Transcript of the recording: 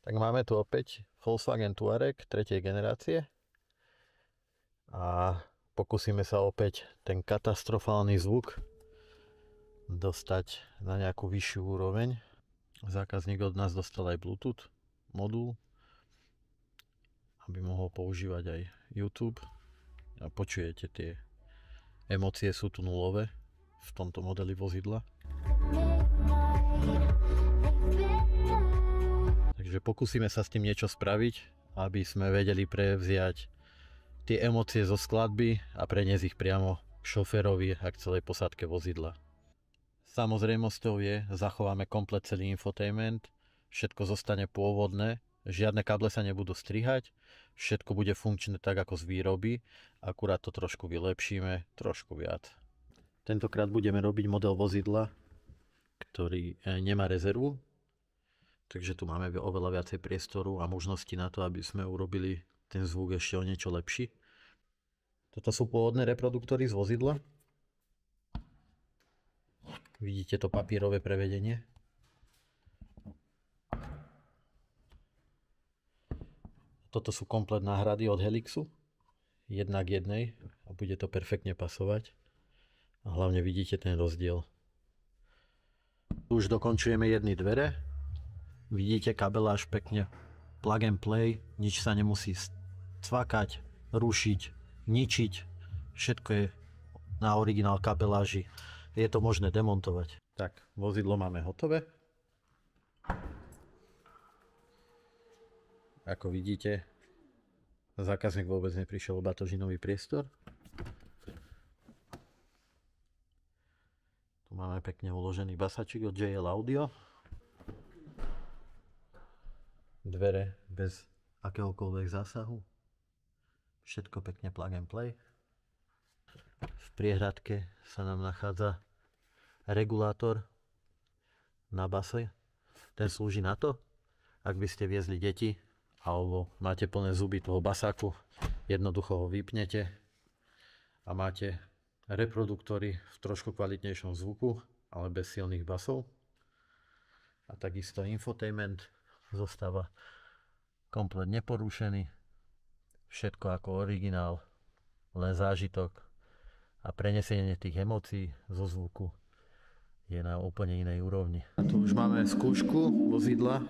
Tak máme tu opäť Volkswagen Touareg 3. generácie a pokúsime sa opäť ten katastrofálny zvuk dostať na nejakú vyššiu úroveň. Zákazník od nás dostal aj Bluetooth modul, aby mohol používať aj YouTube. A počujete, tie emócie sú tu nulové v tomto modeli vozidla. Takže pokúsime sa s tým niečo spraviť, aby sme vedeli prevziať tie emócie zo skladby a preniesť ich priamo k šoférovi a k celej posádke vozidla. Samozrejmosťou je, zachováme komplet celý infotainment, všetko zostane pôvodné, žiadne káble sa nebudú strihať, všetko bude funkčné tak ako z výroby, akurát to trošku vylepšíme, trošku viac. Tentokrát budeme robiť model vozidla, ktorý nemá rezervu, takže tu máme oveľa viacej priestoru a možnosti na to, aby sme urobili ten zvuk ešte o niečo lepší. Toto sú pôvodné reproduktory z vozidla. Vidíte to papierové prevedenie. Toto sú komplet náhrady od Helixu. Jedna k jednej a bude to perfektne pasovať. A hlavne vidíte ten rozdiel. Už dokončujeme jedny dvere. Vidíte kabeláž pekne. Plug and play. Nič sa nemusí cvakať, rušiť, ničiť. Všetko je na originál kabeláži. Je to možné demontovať. Tak, vozidlo máme hotové. Ako vidíte, zákazník vôbec neprišiel o batožinový priestor. Tu máme pekne uložený basačik od JL Audio. Dvere bez akéhokoľvek zásahu. Všetko pekne plug and play. V priehradke sa nám nachádza regulátor na base. Ten slúži na to, ak by ste viezli deti alebo máte plné zuby toho basáku, jednoducho ho vypnete a máte reproduktory v trošku kvalitnejšom zvuku, ale bez silných basov. A takisto infotainment zostáva komplet neporušený. Všetko ako originál, len zážitok a prenesenie tých emócií zo zvuku je na úplne inej úrovni. A tu už máme skúšku vozidla.